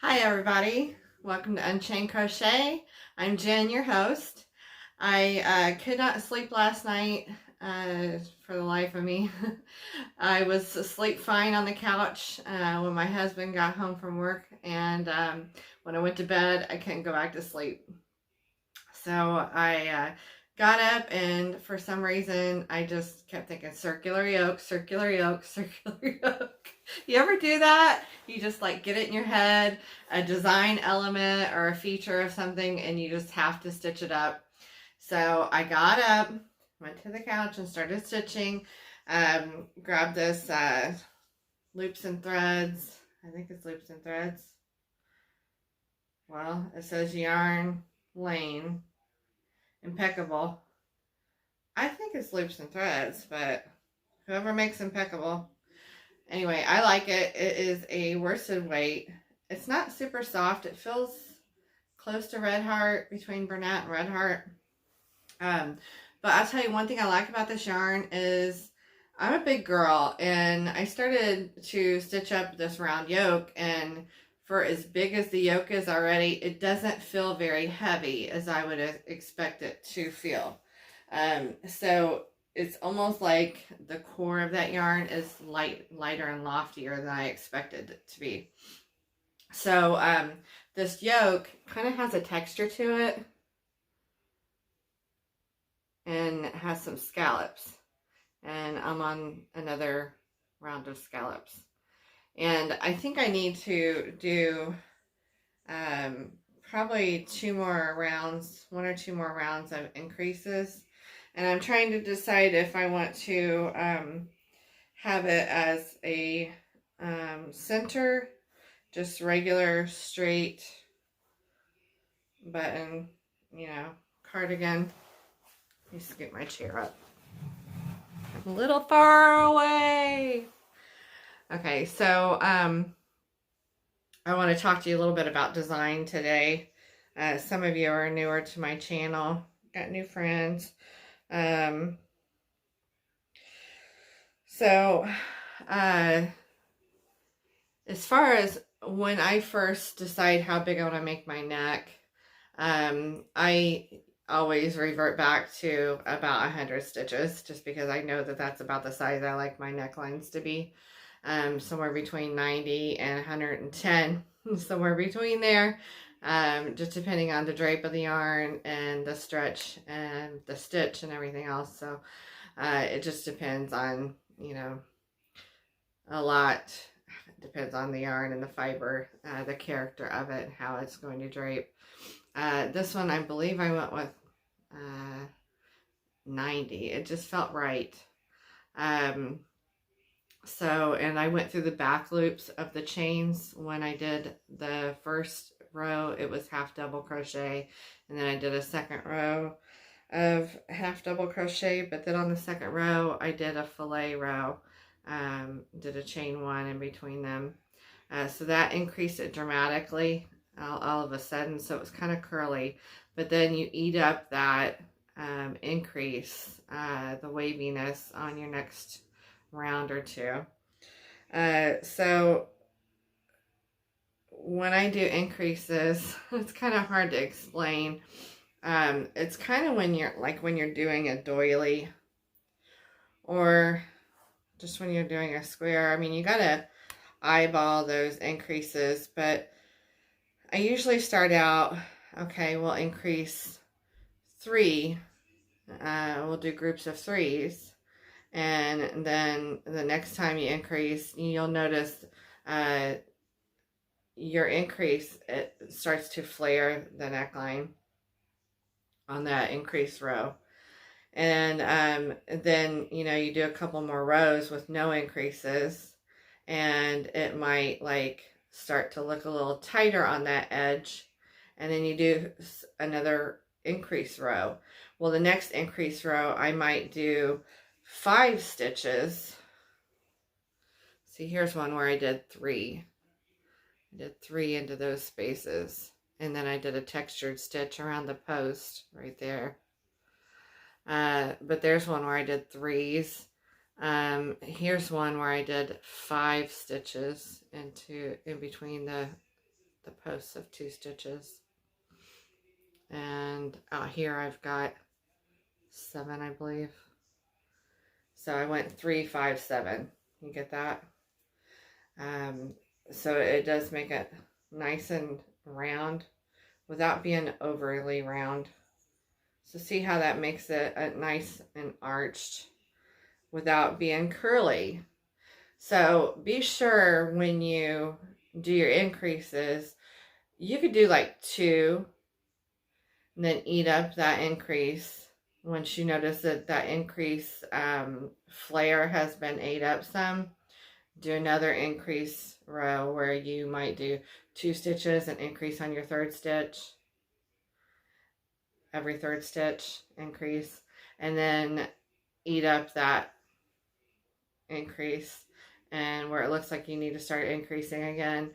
Hi everybody, welcome to Unchained Crochet. I'm Jen, your host. I could not sleep last night for the life of me. I was asleep fine on the couch when my husband got home from work, and when I went to bed I couldn't go back to sleep. So I got up, and for some reason I just kept thinking circular yoke, circular yoke, circular yoke. You ever do that? You just like get it in your head, a design element or a feature of something, and you just have to stitch it up. So I got up, went to the couch and started stitching. Grabbed this loops and threads. I think it's loops and threads. Well, it says yarn lane. Impeccable. I think it's loops and threads, but whoever makes impeccable. Anyway, I like it. It is a worsted weight. It's not super soft. It feels close to Red Heart, between Bernat and Red Heart. But I'll tell you one thing I like about this yarn is I'm a big girl, and I started to stitch up this round yoke, and for as big as the yoke is already, it doesn't feel very heavy as I would expect it to feel. So it's almost like the core of that yarn is lighter and loftier than I expected it to be. So this yoke kind of has a texture to it, and it has some scallops, and I'm on another round of scallops. And I think I need to do probably one or two more rounds of increases. And I'm trying to decide if I want to have it as a center, just regular straight button, cardigan. Let me scoot my chair up. I'm a little far away. Okay, so I want to talk to you a little bit about design today. Some of you are newer to my channel, got new friends. So as far as when I first decide how big I want to make my neck, I always revert back to about 100 stitches, just because I know that that's about the size I like my necklines to be. Somewhere between 90 and 110, somewhere between there, just depending on the drape of the yarn and the stretch and the stitch and everything else. So it just depends on, a lot. It depends on the yarn and the fiber, the character of it, how it's going to drape. This one, I believe I went with 90. It just felt right. So, and I went through the back loops of the chains. When I did the first row, it was half double crochet, and then I did a second row of half double crochet, but then on the second row I did a fillet row, did a chain one in between them. So that increased it dramatically all of a sudden, so it was kind of curly, but then you eat up that increase, the waviness on your next round or two. So when I do increases, it's kind of hard to explain. It's kind of when you're doing a doily, or just when you're doing a square. I mean, you gotta eyeball those increases, but I usually start out, okay, we'll increase 3. We'll do groups of 3s. And then the next time you increase, you'll notice your increase, it starts to flare the neckline on that increased row. And then, you do a couple more rows with no increases, and it might like start to look a little tighter on that edge. And then you do another increase row. Well, the next increase row, I might do 5 stitches. See, here's one where I did 3. I did 3 into those spaces, and then I did a textured stitch around the post right there. But there's one where I did 3s. Here's one where I did 5 stitches in between the the posts of 2 stitches. And out here I've got 7, I believe. So I went 3, 5, 7. You get that? So it does make it nice and round without being overly round. So see how that makes it nice and arched without being curly. So be sure when you do your increases, you could do like 2 and then eat up that increase. Once you notice that that increase flare has been ate up some, do another increase row where you might do 2 stitches and increase on your 3rd stitch. Every 3rd stitch increase, and then eat up that increase, and where it looks like you need to start increasing again.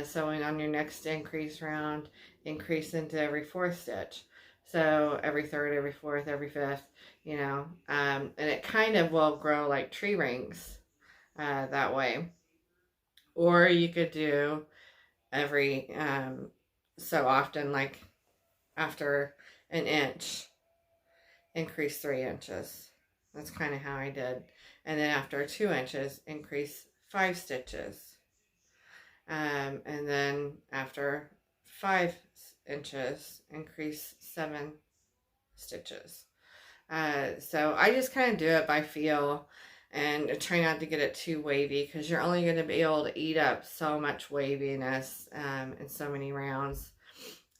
So on your next increase round, increase into every 4th stitch. So every 3rd, every 4th, every 5th, you know, and it kind of will grow like tree rings that way. Or you could do every so often, like after an inch, increase 3 inches. That's kind of how I did. And then after 2 inches, increase 5 stitches. And then after 5 inches, increase 7 stitches. So I just kind of do it by feel and try not to get it too wavy, because you're only going to be able to eat up so much waviness in so many rounds.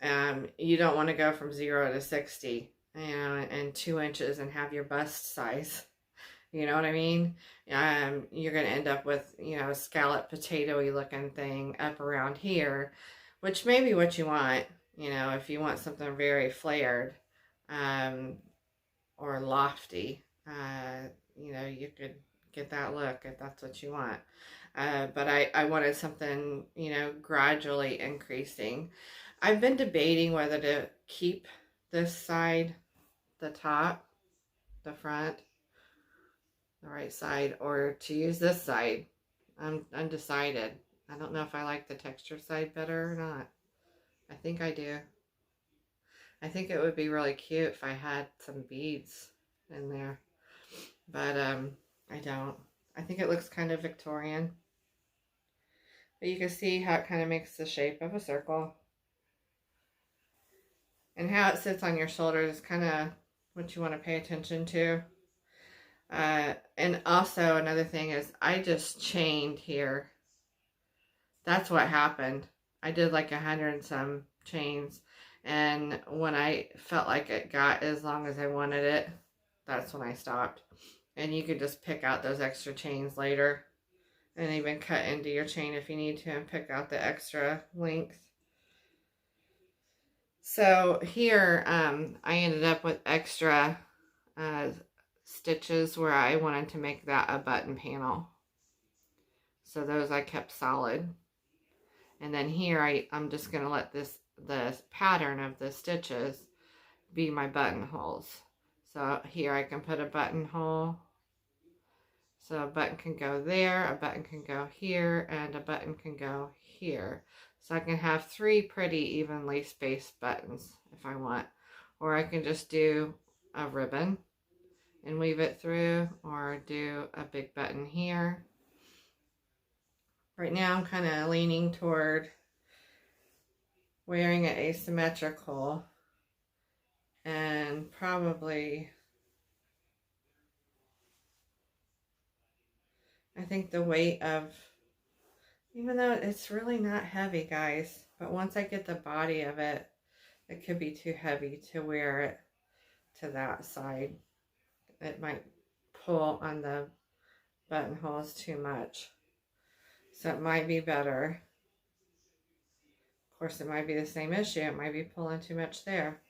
You don't want to go from 0 to 60, you know, in 2 inches and have your bust size. You know what I mean? You're going to end up with, you know, a scallop potato-y looking thing up around here, which may be what you want, you know, if you want something very flared or lofty. You know, you could get that look if that's what you want. But I wanted something, you know, gradually increasing. I've been debating whether to keep this side, the top, the front, the right side, or to use this side. I'm undecided. I don't know if I like the texture side better or not. I think I do. I think it would be really cute if I had some beads in there. But I don't. I think it looks kind of Victorian. But you can see how it kind of makes the shape of a circle. And how it sits on your shoulders is kind of what you want to pay attention to. And also another thing is I just chained here. That's what happened. I did like 100 and some chains. And when I felt like it got as long as I wanted it, that's when I stopped. And you could just pick out those extra chains later and even cut into your chain if you need to and pick out the extra length. So here I ended up with extra stitches where I wanted to make that a button panel. So those I kept solid. And then here I'm just going to let the pattern of the stitches be my buttonholes. So here I can put a buttonhole. So a button can go there, a button can go here, and a button can go here. So I can have 3 pretty evenly spaced buttons if I want. Or I can just do a ribbon and weave it through, or do a big button here. Right now I'm kind of leaning toward wearing it asymmetrical, and probably I think the weight of, even though it's really not heavy, guys, but once I get the body of it, it could be too heavy to wear it to that side. It might pull on the buttonholes too much. So it might be better. Of course, it might be the same issue. It might be pulling too much there.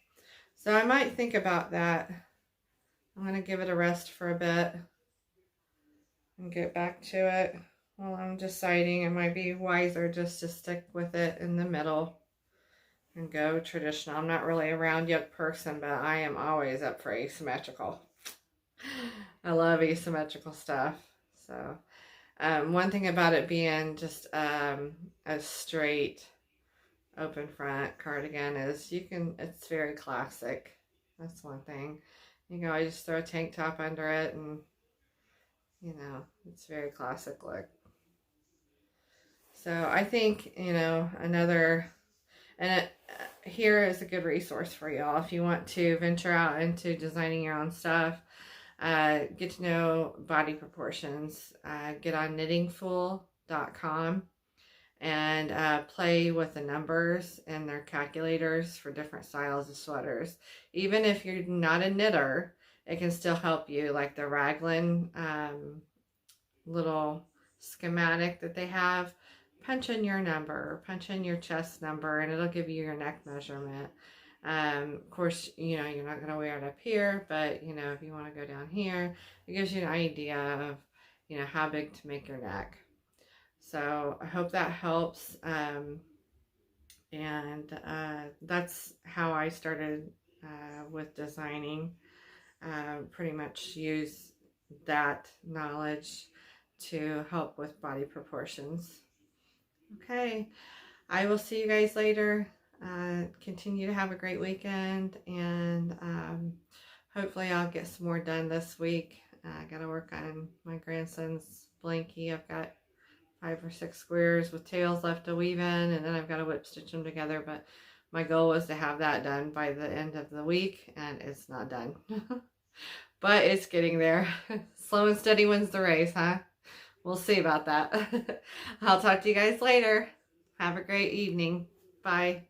So I might think about that. I'm going to give it a rest for a bit and get back to it. While I'm deciding, it might be wiser just to stick with it in the middle and go traditional. I'm not really a round yoke person, but I am always up for asymmetrical. I love asymmetrical stuff. So one thing about it being just a straight open front cardigan is it's very classic. That's one thing. You can always just throw a tank top under it, and it's very classic look. So I think, here is a good resource for y'all if you want to venture out into designing your own stuff. Get to know body proportions. Get on knittingfool.com and play with the numbers and their calculators for different styles of sweaters. Even if you're not a knitter, it can still help you, like the raglan little schematic that they have. Punch in your number, punch in your chest number, and it'll give you your neck measurement. Of course, you're not going to wear it up here, but, if you want to go down here, it gives you an idea of, how big to make your neck. So I hope that helps. That's how I started with designing. Pretty much use that knowledge to help with body proportions. Okay, I will see you guys later. Continue to have a great weekend, and hopefully I'll get some more done this week. I got to work on my grandson's blankie. I've got 5 or 6 squares with tails left to weave in, and then I've got to whip stitch them together, but my goal was to have that done by the end of the week, and it's not done. But it's getting there. Slow and steady wins the race, huh? We'll see about that. I'll talk to you guys later. Have a great evening. Bye.